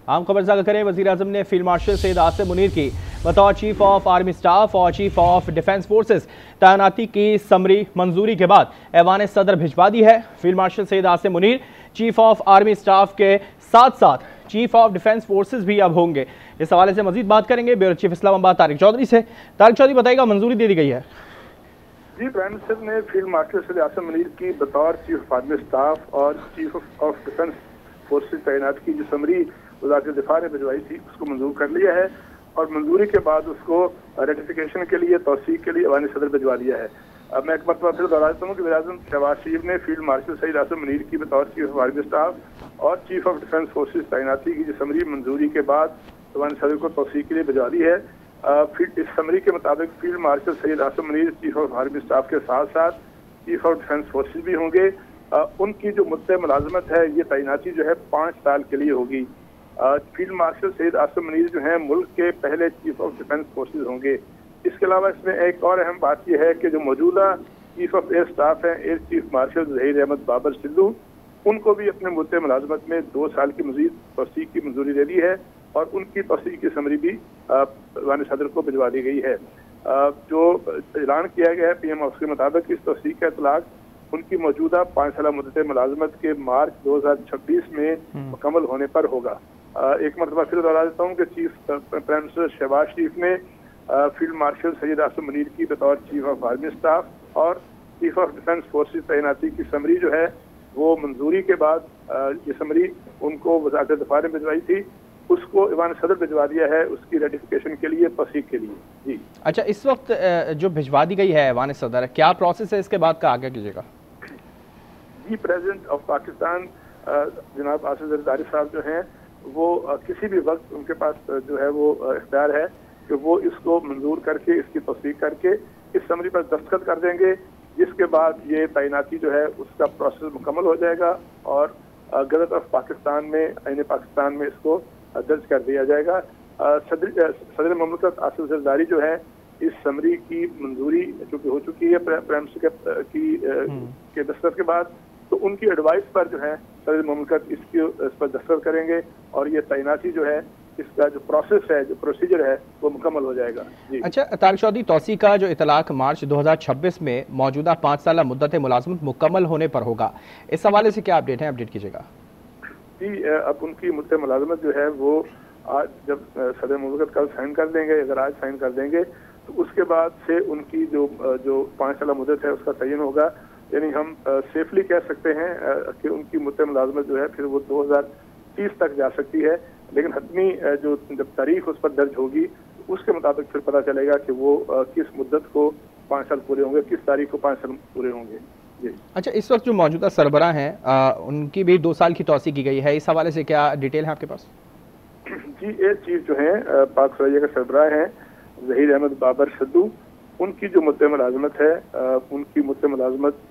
आम खबर साझा करें। वज़ीर-ए-आज़म ने फील्ड मार्शल सैयद आसिम मुनीर की बतौर चीफ ऑफ आर्मी स्टाफ और चीफ ऑफ डिफेंस फोर्सेस तैनाती की समरी मंजूरी के बाद ऐवान सदर भिजवा दी है। Field marshal Syed Asim Munir chief of army staff के साथ साथ चीफ ऑफ डिफेंस फोर्सेस भी अब होंगे। इस हवाले से मजीद बात करेंगे ब्यूरो चीफ इस्लामाबाद तारिक चौधरी से। तारिक चौधरी बताइएगा, मंजूरी दे दी गई है? जी, प्राइम मिनिस्टर ने फील्ड मार्शल सैयद आसिम मुनीर की बतौर चीफ ऑफ आर्मी स्टाफ और चीफ ऑफ डिफेंस फोर्सेस तैनात की जो समरी वज़ारत दिफा ने भिजवाई थी उसको मंजूर कर लिया है और मंजूरी के बाद उसको रेटिफिकेशन के लिए, तौसीक के लिए ऐवान सदर भिजवा दिया है। अब मैं एक मरतबा फिर दोहरा देता हूँ कि वज़ीर-ए-आज़म शहबाज शरीफ ने फील्ड मार्शल सैयद आसिम मुनीर की बतौर चीफ ऑफ आर्मी स्टाफ और चीफ ऑफ डिफेंस फोर्सेस तैनाती की जो समरी मंजूरी के बाद ऐवान सदर को तौसीक के लिए भिजवा दी है। इस समरी के मुताबिक field marshal Syed Asim Munir chief of army staff के साथ साथ चीफ ऑफ डिफेंस फोर्सेस भी होंगे। उनकी जो मुद्दे मुलाजमत है ये तैनाती जो है 5 साल के लिए होगी। फील्ड मार्शल सैयद आसिम मुनीर जो है मुल्क के पहले चीफ ऑफ डिफेंस फोर्सेस होंगे। इसके अलावा इसमें एक और अहम बात यह है कि जो मौजूदा चीफ ऑफ एयर स्टाफ हैं air chief marshal Zaheer Ahmed Babar Sidhu, उनको भी अपने मुद्दे मुलाजमत में 2 साल की मजीद तौसीक की मंजूरी दे दी है और उनकी तौसीक की समरी भी ऐवान सदर को भिजवा दी गई है। जो ऐलान किया गया है पीएम हाउस के मुताबिक इस तौसीक का इतलाक उनकी मौजूदा 5 साल मुद्दत मुलाजमत के मार्च 2026 में मुकम्मल होने पर होगा। एक मरतबा फिर दोहरा देता हूँ कि चीफ प्राइम मिनिस्टर शहबाज शरीफ ने फील्ड मार्शल सैयद आसिम मुनीर की बतौर चीफ ऑफ आर्मी स्टाफ और चीफ ऑफ डिफेंस फोर्सेस तैनाती की समरी जो है वो मंजूरी के बाद ये समरी उनको वज़ारत दिफा ने भिजवाई थी, उसको ऐवान सदर भिजवा दिया है उसकी रेटिफिकेशन के लिए, तौसीक के लिए। जी अच्छा, इस वक्त जो भिजवा दी गई है ऐवान सदर, क्या प्रोसेस है इसके बाद का आगे कीजिएगा? जी, प्रेसिडेंट ऑफ पाकिस्तान जनाब आसिफ जरदारी साहब जो हैं वो किसी भी वक्त उनके पास जो है वो इख्तियार है कि वो इसको मंजूर करके इसकी तौसीक करके इस समरी पर दस्तखत कर देंगे, जिसके बाद ये तैनाती जो है उसका प्रोसेस मुकम्मल हो जाएगा और गज़ट ऑफ पाकिस्तान में, आईन पाकिस्तान में इसको दर्ज कर दिया जाएगा। सदर ममलकत आसिफ जरदारी जो है इस समरी की मंजूरी चूँकि हो चुकी है प्राइम मिनिस्टर के दस्तखत के बाद, तो उनकी एडवाइस पर जो है सदर ममलकत इस पर दस्तखत करेंगे और ये तैनाती जो है इसका जो प्रोसेस है, जो प्रोसीजर है वो मुकम्मल हो जाएगा। जी अच्छा तारिक चौधरी, तौसीक का जो इतलाक मार्च 2026 में मौजूदा 5 साल मुद्दत मुलाजमत मुकम्मल होने पर होगा, इस हवाले से क्या अपडेट है, अपडेट कीजिएगा? जी, अब उनकी मुद्दत मुलाजमत जो है वो आज जब सदर ममलकत कल साइन कर देंगे, अगर आज साइन कर देंगे तो उसके बाद से उनकी जो 5 साल मुद्दत है उसका तयन होगा। यानी हम सेफली कह सकते हैं कि उनकी मुद्दत मुलाजमत जो है फिर वो 2030 तक जा सकती है, लेकिन हतमी जो जब तारीख उस पर दर्ज होगी उसके मुताबिक फिर पता चलेगा कि वो किस मुद्दत को 5 साल पूरे होंगे, किस तारीख को 5 साल पूरे होंगे। जी अच्छा, इस वक्त जो मौजूदा सरबराह हैं उनकी भी 2 साल की तौसीक की गई है, इस हवाले से क्या डिटेल है आपके पास? जी, एयर चीफ जो है पाक सरैया के सरबराह हैं ज़हीर अहमद बाबर सिद्धू, उनकी जो मुद्दत मुलाजमत है उनकी मुद्दत मुलाजमत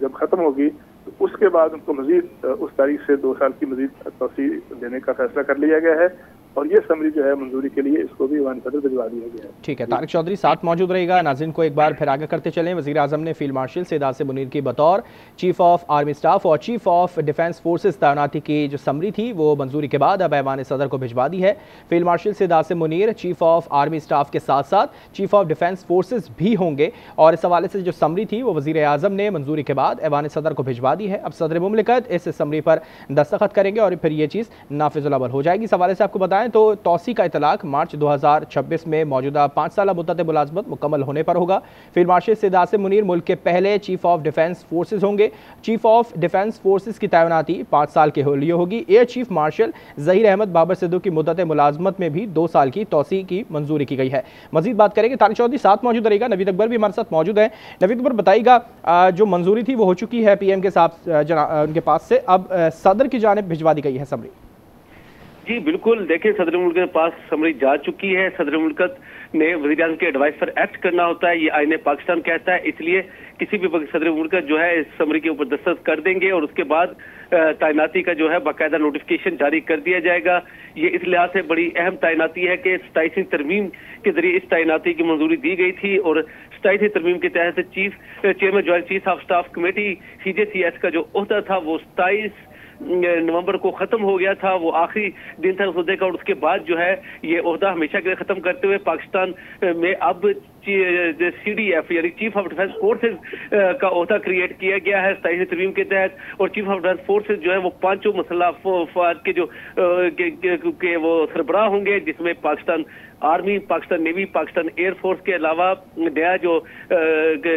जब ख़त्म होगी तो उसके बाद उनको मजीद उस तारीख से 2 साल की मजीद तौसीक देने का फैसला कर लिया गया है और ये समरी जो है मंजूरी के लिए इसको भी ऐवान सदर भिजवा दिया गया है। ठीक है, तारिक चौधरी साथ मौजूद रहेगा। नाज़रीन को एक बार फिर आगे करते चलें। वज़ीर-ए-आज़म ने फील्ड मार्शल सैयद आसिम मुनीर की बतौर चीफ ऑफ आर्मी स्टाफ और चीफ ऑफ डिफेंस फोर्सेस तैनाती की जो समरी थी वो मंजूरी के बाद अब ऐवान सदर को भिजवा दी है। Field marshal Syed Asim Munir chief of army staff के साथ साथ चीफ ऑफ डिफेंस फोर्सेस भी होंगे और इस हवाले से जो समरी थी वो वज़ीर-ए-आज़म ने मंजूरी के बाद ऐवान सदर को भिजवा दी है। अब सदर मुमलिकत इस समरी पर दस्तखत करेंगे और फिर ये चीज़ नाफिजुल अमल हो जाएगी। इस हवाले से आपको बताएं तो तौसीक का इतलाक मार्च 2026 में मौजूदा 5 साल मुद्दत मुलाजमत मुकम्मल होने पर होगा। फील्ड मार्शल सैयद आसिम मुनीर मुल्क के पहले चीफ ऑफ डिफेंस फोर्सेस होंगे। चीफ ऑफ डिफेंस फोर्सेस की तैनाती 5 साल के लिए होगी। Air chief marshal Zaheer Ahmed Babar Sidhu की मुद्दत मुलाजमत में भी 2 साल की तौसीक की मंजूरी की गई है। मजीद बात करेंगे, तारिक चौधरी साथ मौजूद रहेगा, नवीद अकबर भी हमारे साथ मौजूद है। नवीद अकबर बताइएगा, जो मंजूरी थी वो हो चुकी है पीएम के साथ उनके पास से, अब सदर की जानिब भिजवा दी गई है समरी? जी बिल्कुल, देखिए सदर मुल्क के पास समरी जा चुकी है। सदर मुल्कत ने वज़ीर-ए-आज़म के एडवाइस पर एक्ट करना होता है, ये आईन पाकिस्तान कहता है, इसलिए किसी भी वक्त सदर मुल्कत जो है इस समरी के ऊपर दस्तखत कर देंगे और उसके बाद तैनाती का जो है बाकायदा नोटिफिकेशन जारी कर दिया जाएगा। ये इस लिहाज से बड़ी अहम तैनाती है कि 27वीं तरमीम के जरिए इस तैनाती की मंजूरी दी गई थी और 27वीं तरमीम के तहत chairman joint chief of staff committee CJCS का जो ओहदा था वो 27 नवंबर को खत्म हो गया था, वो आखिरी दिन था उस ओहदे का, और उसके बाद जो है ये ओहदा हमेशा के लिए खत्म करते हुए पाकिस्तान में अब CDF यानी चीफ ऑफ डिफेंस फोर्सेज का ओहदा क्रिएट किया गया है 27वीं तरमीम के तहत। और चीफ ऑफ डिफेंस फोर्सेज जो है वो पांचों मसल्ह अफवाज के जो के वो सरबराह होंगे, जिसमें Pakistan army, Pakistan navy, Pakistan air force के अलावा नया जो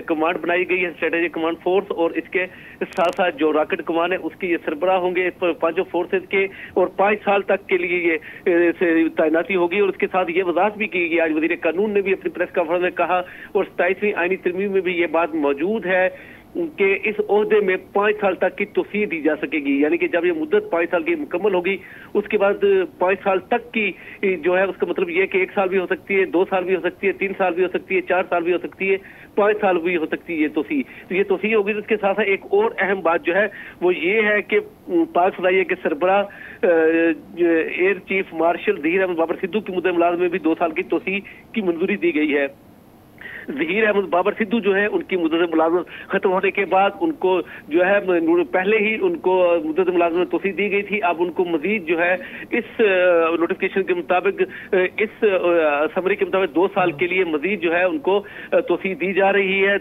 कमांड बनाई गई है स्ट्रेटेजिक कमांड फोर्स, और इसके साथ साथ जो रॉकेट कमांड है उसकी ये सरबराह होंगे पांचों फोर्सेज के, और 5 साल तक के लिए ये तैनाती होगी। और उसके साथ ये वजाहत भी की गई, आज वजीर कानून ने भी अपनी प्रेस कॉन्फ्रेंस में कहा, और 27वीं आईनी तरमीम में भी ये बात मौजूद है कि इस ओहदे में 5 साल तक की तोसी दी जा सकेगी, यानी कि जब ये मुद्दत 5 साल की मुकम्मल होगी उसके बाद 5 साल तक की जो है उसका मतलब ये है कि 1 साल भी हो सकती है, 2 साल भी हो सकती है, 3 साल भी हो सकती है, 4 साल भी हो सकती है, 5 साल भी हो सकती है ये तोसी। तो ये तोसी होगी। तो इसके साथ साथ एक और अहम बात जो है वो ये है कि पाक फजाइया के सरबराह air chief marshal Zaheer Ahmed Babar Sidhu की मुद्दे मुलाज़मत में भी 2 साल की तोसी की मंजूरी दी गई है। ज़हीर अहमद बाबर सिद्धू जो है उनकी मुद्दत मुलाज़मत खत्म होने के बाद उनको जो है पहले ही उनको मुद्दत मुलाज़मत में तोसी दी गई थी, अब उनको मजीद जो है इस नोटिफिकेशन के मुताबिक, इस समरी के मुताबिक 2 साल के लिए मजीद जो है उनको तोसी दी जा रही है।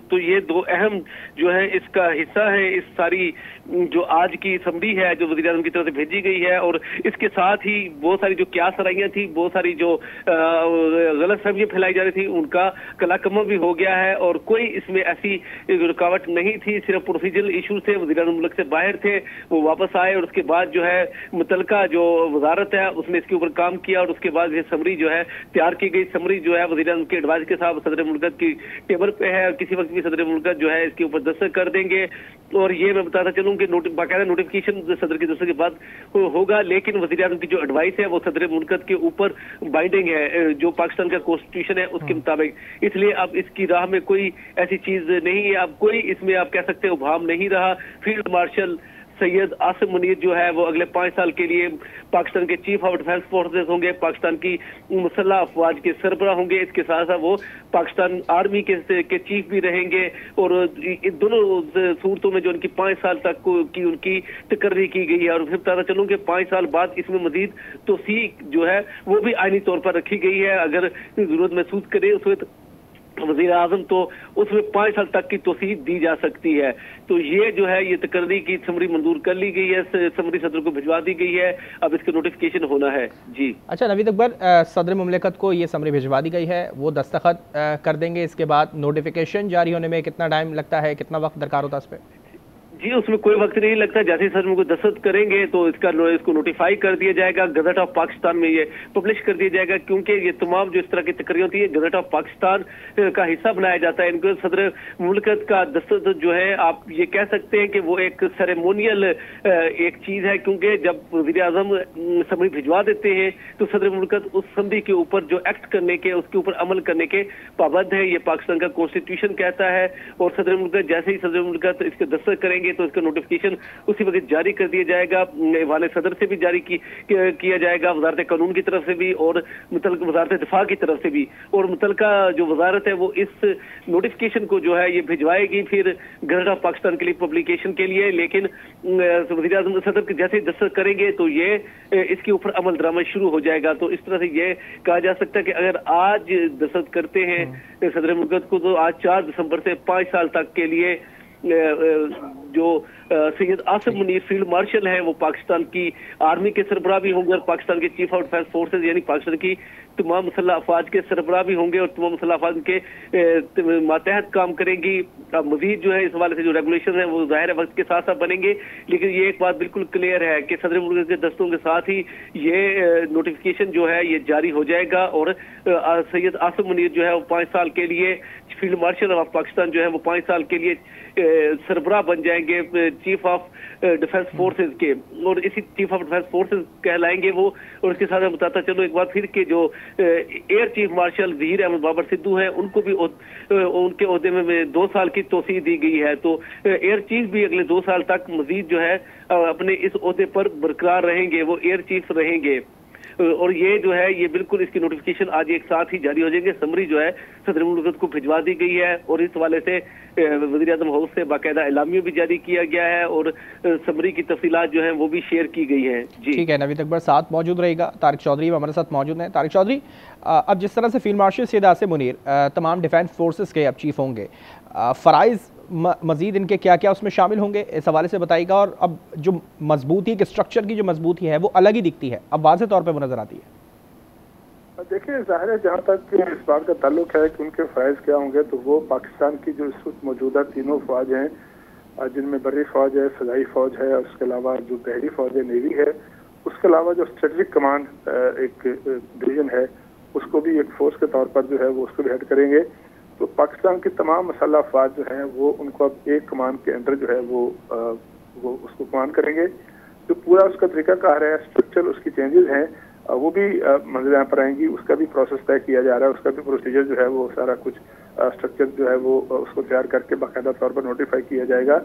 तो ये 2 अहम जो है इसका हिस्सा है इस सारी जो आज की समरी है जो वज़ीर आज़म की तरफ से भेजी गई है। और इसके साथ ही बहुत सारी जो क्यास सराइयाँ थी, बहुत सारी जो गलत फहमियाँ फैलाई जा रही थी, उनका कलाकमा भी हो गया है, और कोई इसमें ऐसी रुकावट नहीं थी। सिर्फ प्रोसीजरल इशू से वज़ीर आज़म मुल्क से बाहर थे, वो वापस आए, और उसके बाद जो है मुतलका जो वजारत है उसने इसके ऊपर काम किया, और उसके बाद ये समरी जो है तैयार की गई। समरी जो है वज़ीर आज़म के एडवाइस के साथ सदर मुल्क की टेबल पे है, और किसी वक्त भी सदर मुल्क जो है इसके ऊपर दस्तखत कर देंगे। और ये मैं बताता चलूँ कि बाकायदा नोटिफिकेशन सदर की दस्तखत के बाद होगा, लेकिन वज़ीर आज़म की जो एडवाइस है वो सदर मुल्क के ऊपर बाइंडिंग है, जो पाकिस्तान का कॉन्स्टिट्यूशन है उसके मुताबिक। इसलिए अब इसकी राह में कोई ऐसी चीज नहीं है, अब कोई इसमें आप कह सकते हो उभाम नहीं रहा। फील्ड मार्शल सैयद आसिम मुनीर जो है वो अगले 5 साल के लिए पाकिस्तान के चीफ ऑफ डिफेंस फोर्सेस होंगे, पाकिस्तान की मुसल्ह अफवाज के सरबराह होंगे। इसके साथ साथ वो पाकिस्तान आर्मी के चीफ भी रहेंगे, और इन दोनों सूरतों में जो उनकी 5 साल तक की उनकी तकर्री की गई है। और फिर बताता चलूँ कि 5 साल बाद इसमें मजीद तोसी जो है वो भी आईनी तौर पर रखी गई है। अगर जरूरत महसूस करे उसमें वज़ीर आज़म तो उसमें 5 साल तक की तोसीद दी जा सकती है। तो ये जो है ये तकर्री की समरी मंजूर कर ली गई है, समरी सदर को भिजवा दी गई है, अब इसका नोटिफिकेशन होना है। जी अच्छा नवीद अकबर, सदर मुमलिकत को ये समरी भिजवा दी गई है, वो दस्तखत कर देंगे, इसके बाद नोटिफिकेशन जारी होने में कितना टाइम लगता है, कितना वक्त दरकार होता है इस पर? जी उसमें कोई वक्त नहीं लगता, जैसे ही सर को दस्तखत करेंगे तो इसको नोटिफाई कर दिया जाएगा, गजट ऑफ पाकिस्तान में ये पब्लिश कर दिया जाएगा। क्योंकि ये तमाम जो इस तरह की तकरीरें होती है गजट ऑफ पाकिस्तान का हिस्सा बनाया जाता है। इनको सदर मुल्कत का दस्तखत जो है आप ये कह सकते हैं कि वो एक सेरेमोनियल एक चीज है, क्योंकि जब वज़ीर आज़म समरी भिजवा देते हैं तो सदर मुल्कत उस संधि के ऊपर जो एक्ट करने के, उसके ऊपर अमल करने के पाबंद है। ये पाकिस्तान का कॉन्स्टिट्यूशन कहता है। और सदर मुल्कत जैसे ही सदर मुल्कत इसके दस्तखत करेंगे तो इसका नोटिफिकेशन उसी वक्त जारी कर दिया जाएगा, वाले सदर से भी जारी किया जाएगा, वजारत कानून की तरफ से भी और वजारत दिफा की तरफ से भी। और मुतलका जो वजारत है वो इस नोटिफिकेशन को जो है ये भिजवाएगी फिर गजट ऑफ पाकिस्तान के लिए पब्लिकेशन के लिए। लेकिन वज़ीर आज़म सदर जैसे दस्तखत करेंगे तो ये इसके ऊपर अमल दरामद शुरू हो जाएगा। तो इस तरह से ये कहा जा सकता है कि अगर आज दस्तखत करते हैं सदर मुल्कत को तो आज 4 दिसंबर से 5 साल तक के लिए जो सैयद आसिम मुनीर फील्ड मार्शल है वो पाकिस्तान की आर्मी के सरबराह भी होंगे और पाकिस्तान के चीफ ऑफ डिफेंस फोर्सेज यानी पाकिस्तान की तमाम मुसल्लह अफवाज के सरबराह भी होंगे और तमाम मुसल्लह अफवाज के मातहत काम करेंगी। मजीद जो है इस हवाले से जो रेगुलेशन है वो जाहिर है वक्त के साथ साथ बनेंगे, लेकिन ये एक बात बिल्कुल क्लियर है कि सदर मुल्क के दस्तों के साथ ही ये नोटिफिकेशन जो है ये जारी हो जाएगा और सैयद आसिम मुनीर जो है वो 5 साल के लिए फील्ड मार्शल ऑफ पाकिस्तान जो है वो 5 साल के लिए सरबराह बन जाएंगे चीफ ऑफ डिफेंस फोर्सेज के, और इसी चीफ ऑफ डिफेंस फोर्सेज कहलाएंगे वो। और इसके साथ मैं बताता चलो एक बार फिर के जो air chief marshal Zaheer Ahmed Babar Sidhu हैं उनको भी उनके ओहदे में 2 साल की तोसीह दी गई है। तो एयर चीफ भी अगले 2 साल तक मजीद जो है अपने इस ओहदे पर बरकरार रहेंगे, वो एयर चीफ रहेंगे। اور یہ جو ہے یہ بالکل اس کی نوٹیفیکیشن آج ایک ساتھ ہی جاری ہو جائیں گے. سمری جو ہے صدر مملکت کو بھجوا دی گئی ہے اور اس حوالے سے وزیر اعظم ہاؤس سے باقاعدہ اعلامیہ بھی جاری کیا گیا ہے اور سمری کی تفصیلات جو ہیں وہ بھی شیئر کی گئی ہیں. جی ٹھیک ہے، نوید اکبر ساتھ موجود رہے گا. طارق چودھری ہمارے ساتھ موجود ہیں. طارق چودھری، اب جس طرح سے فیلڈ مارشل سید عاصم منیر تمام ڈیفینس فورسز کے اب چیف ہوں گے، فرائض مزید ان کے کیا کیا اس میں شامل ہوں گے، اس حوالے سے بتائیے گا. اور اب جو مضبوطی کے اسٹرکچر کی جو مضبوطی ہے وہ الگ ہی دکھتی ہے، اب واضح طور پہ وہ نظر آتی ہے. دیکھیں، ظاہر ہے جہاں تک اس بات کا تعلق ہے کہ ان کے فرائض کیا ہوں گے، تو وہ پاکستان کی جو اس وقت موجودہ تینوں فوج ہیں، جن میں بری فوج ہے، فضائی فوج ہے، اور اس کے علاوہ جو بحری فوج ہے، نیوی ہے، اس کے علاوہ جو اسٹریٹجک کمانڈ ایک ڈویژن ہے، اس کو بھی ایک فورس کے طور پر جو ہے وہ اس کو بھی ہیڈ کریں گے. تو پاکستان کی تمام مسلح افواج جو ہیں وہ ان کو اب ایک کمان کے اندر جو ہے وہ اس کو کمان کریں گے. جو پورا اس کا طریقہ کار ہے، اسٹرکچر اس کی چینجز ہیں، وہ بھی منظر یہاں پر آئیں گی. اس کا بھی پروسیس طے کیا جا رہا ہے، اس کا بھی پروسیجر جو ہے وہ سارا کچھ اسٹرکچر جو ہے وہ اس کو تیار کر کے باقاعدہ طور پر نوٹیفائی کیا جائے گا،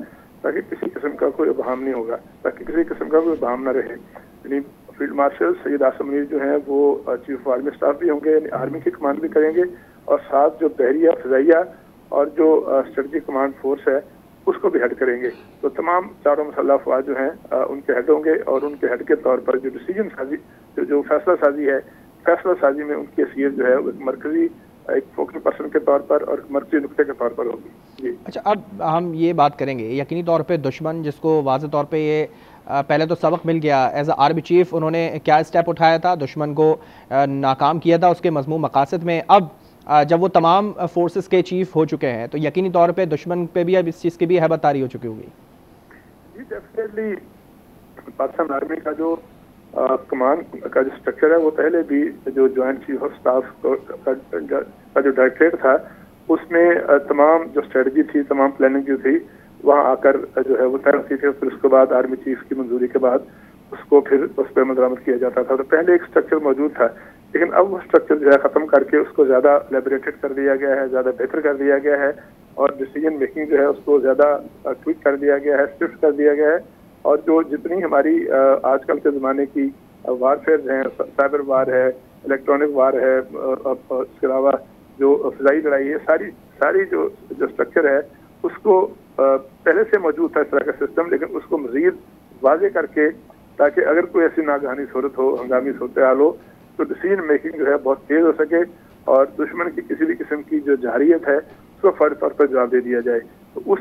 تاکہ کسی قسم کا کوئی ابہام نہیں ہوگا، تاکہ کسی قسم کا کوئی ابہام نہ رہے. یعنی فیلڈ مارشل سید عاصم منیر جو ہیں وہ چیف آف آرمی اسٹاف بھی ہوں گے، یعنی آرمی کی کمانڈ بھی کریں گے، اور ساتھ جو بحریہ، فضائیہ اور جو اسٹریٹجک کمانڈ فورس ہے اس کو بھی ہیڈ کریں گے. تو تمام چاروں مسلح افواج جو ہیں ان کے ہیڈ ہوں گے، اور ان کے ہیڈ کے طور پر جو ڈیسیجن سازی، جو فیصلہ سازی ہے، فیصلہ سازی میں ان کی حیثیت جو ہے وہ ایک مرکزی، ایک فوکل پرسن کے طور پر اور مرکزی نقطے کے طور پر ہوگی. جی اچھا، اب ہم یہ بات کریں گے یقینی طور پہ دشمن جس کو واضح طور پہ یہ پہلے تو سبق مل گیا، ایز اے آرمی چیف انہوں نے کیا اسٹیپ اٹھایا تھا، دشمن کو ناکام کیا تھا اس کے مضمون مقاصد میں. اب جب وہ تمام فورسز کے چیف ہو چکے ہیں تو یقینی طور پہ دشمن پہ بھی اب اس چیز کی بھی ہیبت طاری ہو چکی ہوگی. جی ڈیفینیٹلی پاکستان آرمی کا جو کمان کا جو اسٹرکچر ہے وہ پہلے بھی جو جوائنٹ چیف آف اسٹاف کا جو ڈائریکٹریٹ تھا اس میں تمام جو اسٹریٹجی تھی، تمام پلاننگ جو تھی وہاں آ کر جو ہے وہ طے ہوتی تھی. پھر اس کے بعد آرمی چیف کی منظوری کے بعد اس کو پھر اس پہ عمل کیا جاتا تھا. تو پہلے ایک اسٹرکچر موجود تھا، لیکن اب وہ اسٹرکچر جو ہے ختم کر کے اس کو زیادہ لیبریٹڈ کر دیا گیا ہے، زیادہ بہتر کر دیا گیا ہے، اور ڈیسیجن میکنگ جو ہے اس کو زیادہ کوئک کر دیا گیا ہے، سوئفٹ کر دیا گیا ہے. اور جو جتنی ہماری آج کل کے زمانے کی وار فیئر ہیں، سائبر وار ہے، الیکٹرانک وار ہے، اور اس کے علاوہ جو فضائی لڑائی ہے، ساری جو اسٹرکچر ہے اس کو پہلے سے موجود تھا اس طرح کا سسٹم، لیکن اس کو مزید واضح کر کے تاکہ اگر کوئی ایسی ناگہانی صورت ہو، ہنگامی صورتحال ہو، تو ڈیسیجن میکنگ جو ہے بہت تیز ہو سکے اور دشمن کی کسی بھی قسم کی جو جارحیت ہے اس کو فوری طور پر جواب دے دیا جائے. تو اس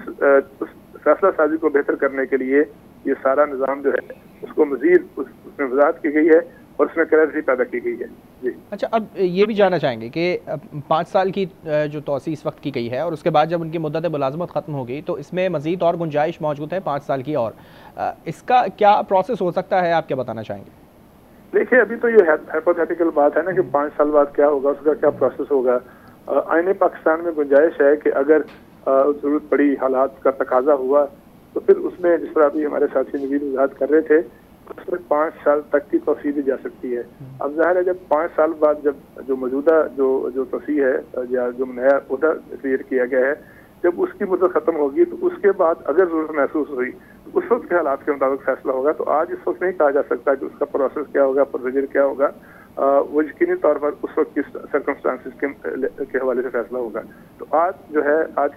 فیصلہ سازی کو بہتر کرنے کے لیے یہ سارا نظام جو ہے اس کو مزید اس میں وضاحت کی گئی ہے اور اس میں کلیئرٹی پیدا کی گئی ہے. جی اچھا، اب یہ بھی جاننا چاہیں گے کہ 5 سال کی جو توسیع اس وقت کی گئی ہے اور اس کے بعد جب ان کی مدت ملازمت ختم ہو گئی تو اس میں مزید اور گنجائش موجود ہے 5 سال کی، اور اس کا کیا پروسیس ہو سکتا ہے، آپ کیا بتانا چاہیں گے؟ دیکھیے، ابھی تو یہ ہائپوتھیٹیکل بات ہے نا کہ 5 سال بعد کیا ہوگا، اس کا کیا پروسیس ہوگا. آئین پاکستان میں گنجائش ہے کہ اگر ضرورت پڑی، حالات کا تقاضا ہوا، تو پھر اس میں جس طرح ابھی ہمارے ساتھی نوید وضاحت کر رہے تھے اس میں 5 سال تک کی توسیع دی جا سکتی ہے. اب ظاہر ہے جب 5 سال بعد جب جو موجودہ جو توسیع ہے یا جو نیا عہدہ کریٹ کیا گیا ہے، جب اس کی مدت ختم ہوگی تو اس کے بعد اگر ضرورت محسوس ہوئی تو اس وقت کے حالات کے مطابق فیصلہ ہوگا. تو آج اس وقت نہیں کہا جا سکتا کہ اس کا پروسیس کیا ہوگا، پروسیجر کیا ہوگا. وہ یقینی طور پر اس وقت کی سرکمسٹانسز کے حوالے سے فیصلہ ہوگا. تو آج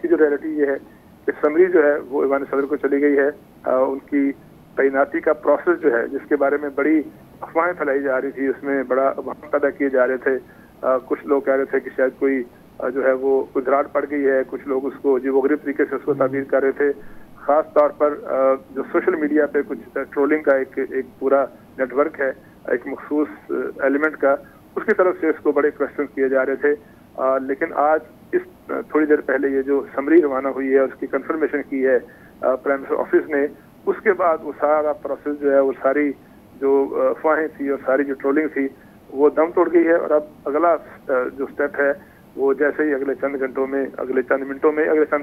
کی جو ریئلٹی یہ ہے کہ سمری جو ہے وہ ایوان صدر کو چلی گئی ہے. ان کی تعیناتی کا پروسیس جو ہے جس کے بارے میں بڑی افواہیں پھیلائی جا رہی تھی، اس میں بڑا ابہام پیدا کیے جا رہے تھے. کچھ لوگ کہہ رہے تھے کہ شاید کوئی جو ہے وہ کوئی دراڑ پڑ گئی ہے، کچھ لوگ اس کو عجیب و غریب طریقے سے اس کو تعبیر کر رہے تھے. خاص طور پر جو سوشل میڈیا پہ کچھ ٹرولنگ کا ایک پورا نیٹ ورک ہے ایک مخصوص ایلیمنٹ کا، اس کی طرف سے اس کو بڑے کوشچن کیے جا رہے تھے. لیکن آج اس تھوڑی دیر پہلے یہ جو سمری روانہ ہوئی ہے اس کی کنفرمیشن کی ہے پرائم منسٹر آفس نے، اس کے بعد وہ سارا پروسیس جو ہے وہ ساری جو افواہیں تھی اور ساری جو ٹرولنگ تھی وہ دم توڑ گئی ہے. اور اب اگلا جو سٹیپ ہے وہ جیسے ہی اگلے چند گھنٹوں میں، اگلے چند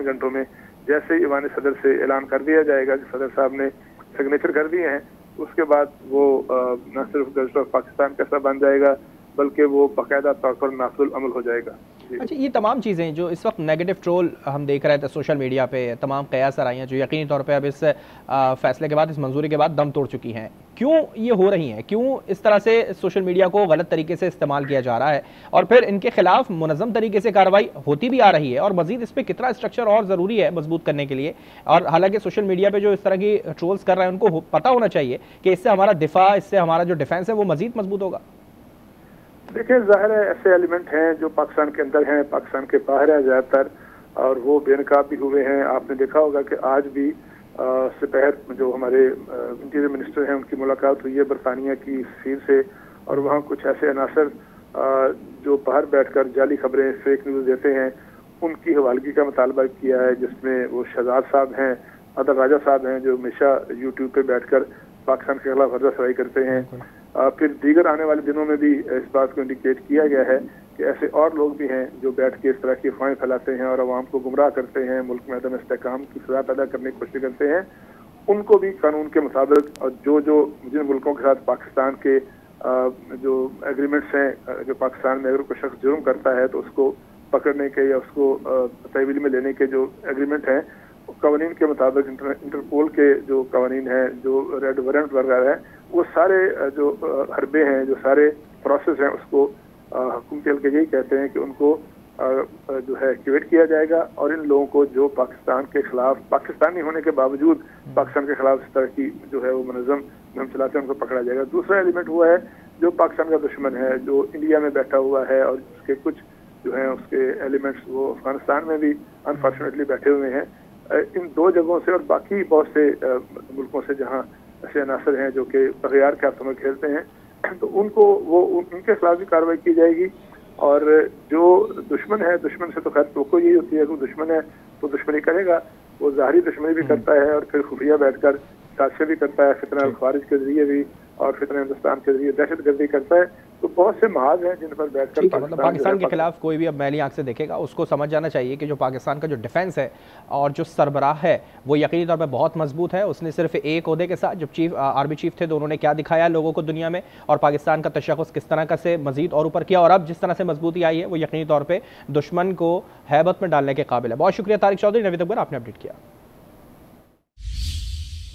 گھنٹوں میں جیسے ہی ایوان صدر سے اعلان کر دیا جائے گا، صدر صاحب نے سگنیچر کر دیے ہیں، اس کے بعد وہ نہ صرف گزٹ آف پاکستان کیسا بن جائے گا، बल्कि वो बाकायदा तौर पर नाफिज अमल हो जाएगा। अच्छा, ये तमाम चीज़ें जो इस वक्त नेगेटिव ट्रोल हम देख रहे थे सोशल मीडिया पे, तमाम क़यास आराइयाँ जो यकीनी तौर पे अब इस फैसले के बाद, इस मंजूरी के बाद दम तोड़ चुकी हैं, क्यों ये हो रही हैं? क्यों इस तरह से सोशल मीडिया को गलत तरीके से इस्तेमाल किया जा रहा है और फिर इनके खिलाफ मुनज़्ज़म तरीके से कार्रवाई होती भी आ रही है? और मज़ीद इस पर कितना स्ट्रक्चर और ज़रूरी है मजबूत करने के लिए? और हालांकि सोशल मीडिया पे जो इस तरह की ट्रोल्स कर रहे हैं उनको पता होना चाहिए कि इससे हमारा दिफा, इससे हमारा जो डिफेंस है वो मज़ीद मजबूत होगा। देखिए, ज़ाहिर है ऐसे एलिमेंट हैं जो पाकिस्तान के अंदर हैं, पाकिस्तान के बाहर है ज़्यादातर, और वो बेनकाब भी हुए हैं। आपने देखा होगा कि आज भी दोपहर जो हमारे इंटीरियर मिनिस्टर हैं उनकी मुलाकात हुई है बरतानिया की सफीर से, और वहाँ कुछ ऐसे अनासर जो बाहर बैठकर जाली खबरें, फेक न्यूज़ देते हैं, उनकी हवालगी का मुतालबा किया है, जिसमें वो शहजाद साहब हैं, अदर राजा साहब हैं, जो हमेशा यूट्यूब पे बैठकर पाकिस्तान के खिलाफ वर्जा सराई करते हैं। फिर दीगर आने वाले दिनों में भी इस बात को इंडिकेट किया गया है कि ऐसे और लोग भी हैं जो बैठ के इस तरह की अफवाहें फैलाते हैं और अवाम को गुमराह करते हैं, मुल्क में अदम इस्तेहकाम की सजा पैदा करने की कोशिश करते हैं। उनको भी कानून के मुताबिक, और जो जिन मुल्कों के साथ पाकिस्तान के जो एग्रीमेंट्स हैं, जो पाकिस्तान में अगर कोई शख्स जुर्म करता है तो उसको पकड़ने के या उसको तहवील में लेने के जो एग्रीमेंट हैं, कवानीन के मुताबिक, इंटरपोल के जो कवानीन हैं, जो रेड वारंट वगैरह है, वो सारे जो हरबे हैं, जो सारे प्रोसेस हैं, उसको हुकूमत हल्के यही कहते हैं कि उनको जो है एक्टिवेट किया जाएगा, और इन लोगों को जो पाकिस्तान के खिलाफ, पाकिस्तानी होने के बावजूद पाकिस्तान के खिलाफ इस तरह की जो है वो मुनज़्ज़म मुहिम चलाते हैं, उनको पकड़ा जाएगा। दूसरा एलिमेंट वो है जो पाकिस्तान का दुश्मन है, जो इंडिया में बैठा हुआ है, और उसके कुछ जो है उसके एलिमेंट्स वो अफगानिस्तान में भी अनफॉर्चुनेटली बैठे हुए हैं। इन दो जगहों से और बाकी बहुत से मुल्कों से जहाँ ऐसे अनासर हैं जो कि अगयार के हाथों में खेलते हैं, तो उनको उनके खिलाफ भी कार्रवाई की जाएगी। और जो दुश्मन है, दुश्मन से तो खैर तो यही होती है कि दुश्मन है तो दुश्मनी करेगा, वो ज़ाहिरी दुश्मनी भी करता है और फिर खुफिया बैठकर साजिशें भी करता है, फितना अल-खारिज के जरिए भी और फितना हिंदुस्तान के जरिए दहशत गर्दी करता है। तो बहुत से महाज हैं जिन पर बैठकर मतलब पाकिस्तान के खिलाफ कोई भी अब मैली आंख से देखेगा उसको समझ जाना चाहिए कि जो पाकिस्तान का जो डिफेंस है और जो सरबराह है वो यकीनी तौर पर बहुत मजबूत है। उसने सिर्फ एक ओहदे के साथ, जब आर्मी चीफ थे, तो उन्होंने क्या दिखाया लोगों को दुनिया में, और पाकिस्तान का तशख़्ख़ुस किस तरह का से मजीद और ऊपर किया, और अब जिस तरह से मजबूती आई है वो यकीनी तौर पर दुश्मन को हैबत में डालने के काबिल है। बहुत शुक्रिया तारिक चौधरी, नवीद अकबर, आपने अपडेट किया।